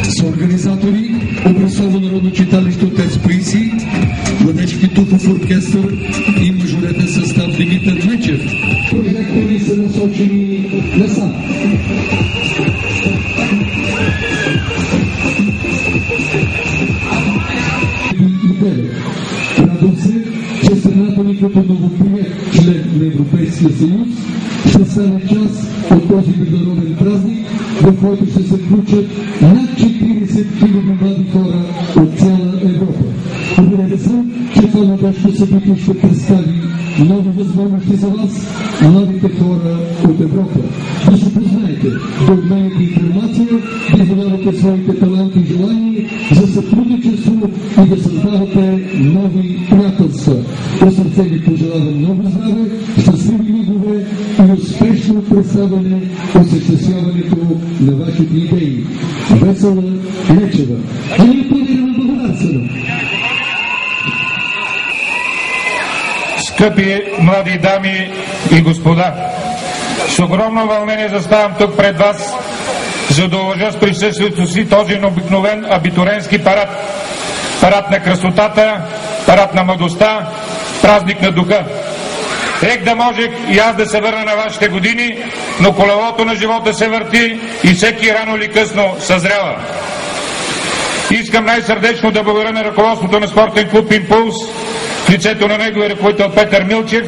Са организатори Образцово народно читалище Отец Паисий, Младежки Тухов оркестър и мажоретен състав Димитър Мечев. Прожектори са насочени насам. Радвам се, че страната ни като новоприет член на Европейския съюз ще стане част от този международен празник, в който ще се включат над 40 000 млади хора от цяла Европа. Убеден съм, че това младежко събитие ще представи нови възможности за вас, младите хора от Европа. Да се познаете, да обменяте информация, да изявявате своите таланти и желания за сътрудничество и да създавате нови приятелства. По сърце ви пожелавам много здраве, щастливи мигове и успешно представяне, осъществяването на вашите идеи. Весела Лечева. И ние аплодираме благодарствено. Скъпи млади дами и господа, с огромно вълнение заставам тук пред вас, за да уважа с присъствието си този необикновен абитуренски парад. Парад на красотата, парад на младостта, празник на духа. Ех да можех и аз да се върна на вашите години, но колелото на живота се върти и всеки рано или късно съзрява. Искам най-сърдечно да благодаря на ръководството на спортен клуб «Импулс», в лицето на неговия ръководител Петър Милчев,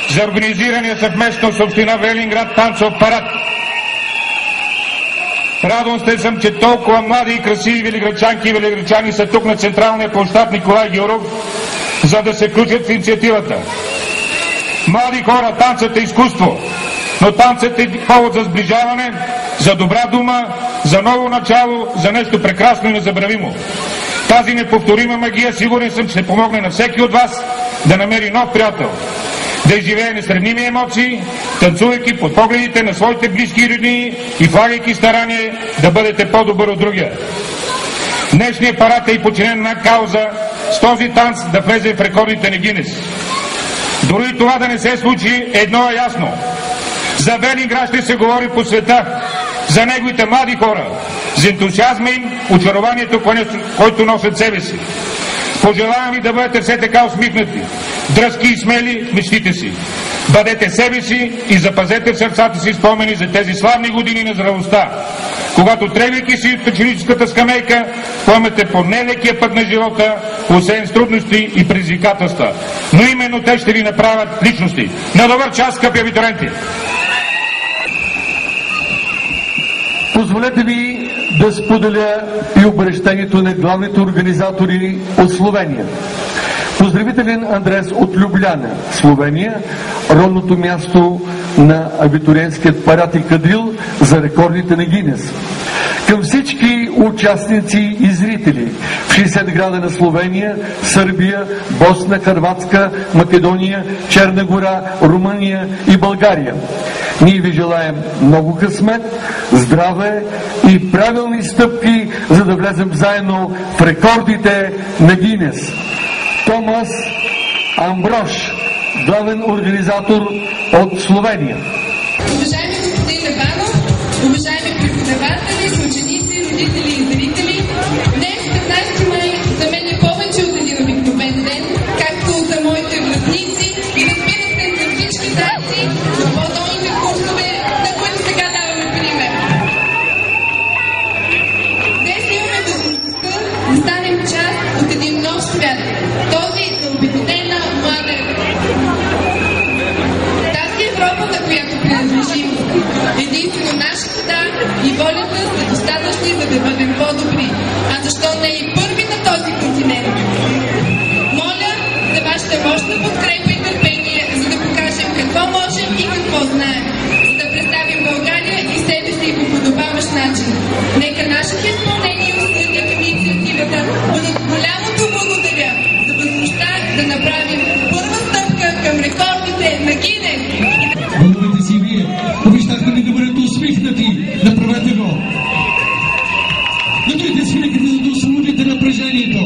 за организирания съвместно с община Велинград танцов парад. Радвам се съм, че толкова млади и красиви велиградчанки и велиградчани са тук на централния площад Николай Гюров, за да се включат в инициативата. Млади хора, танцът е изкуство, но танцът е повод за сближаване, за добра дума, за ново начало, за нещо прекрасно и незабравимо. Тази неповторима магия, сигурен съм, ще помогне на всеки от вас да намери нов приятел, да изживее несравними емоции, танцувайки под погледите на своите близки и роднини и влагайки старание да бъдете по-добър от другия. Днешният парад е и подчинен на кауза с този танц да влезе в рекордите на Гинес. Дори това да не се случи, едно е ясно. За Велинград ще се говори по света, за неговите млади хора, за ентусиазма им, очарованието, който носят себе си. Пожелавам ви да бъдете все така усмихнати, дръзки и смели в мечтите си. Бъдете себе си и запазете в сърцата си спомени за тези славни години на зрелостта, когато требвайки си в ученическата скамейка, поемете по нелекия път на живота, освен с трудности и предизвикателства. Но именно те ще ви направят личности. На добър час, скъпи абитуриенти! Позволете ми да споделя и обръщението на главните организатори от Словения. Поздравителен адрес от Любляна, Словения, родното място на абитуриентският парад и кадрил за рекордите на Гинес. Към всички участници и зрители в 60 града на Словения, Сърбия, Босна, Хърватска, Македония, Черна гора, Румъния и България. Ние ви желаем много късмет, здраве и правилни стъпки, за да влезем заедно в рекордите на Гинес. Томас Амброш, главен организатор от Словения. Уважаеми господин Леванов, уважаеми преподаватели, ученици, родители и зрители, днес 15 май за мен е повече от един обикновен ден, както за моите връстници и разбира се за всички танци в по-долните курсове, на които сега даваме пример. Днес имаме възможността да станем част от един нов свят, този за обикновена млада Европа, на която принадлежим. Единствено нашата да и волята са достатъчни, за да бъдем по-добри. А защо не и първи на този континент? Моля за вашата мощна подкрепа и търпение, за да покажем какво можем и какво знаем, за да представим България и себе си по подобаващ начин. Нека нашите изпълнения и усилия към инициативата бъдат голямото благодаря за възможността да направим първа стъпка към рекордите на Гинес. Вълнувайте си вие. Обещахте ми да бъдете усмихнати. Направете го. Надуйте свирките, за да освободите напрежението.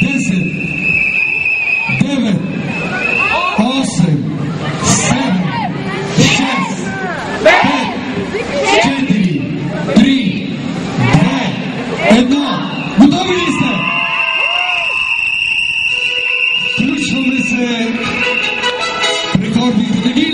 10, 9, 8, Nordic Academy.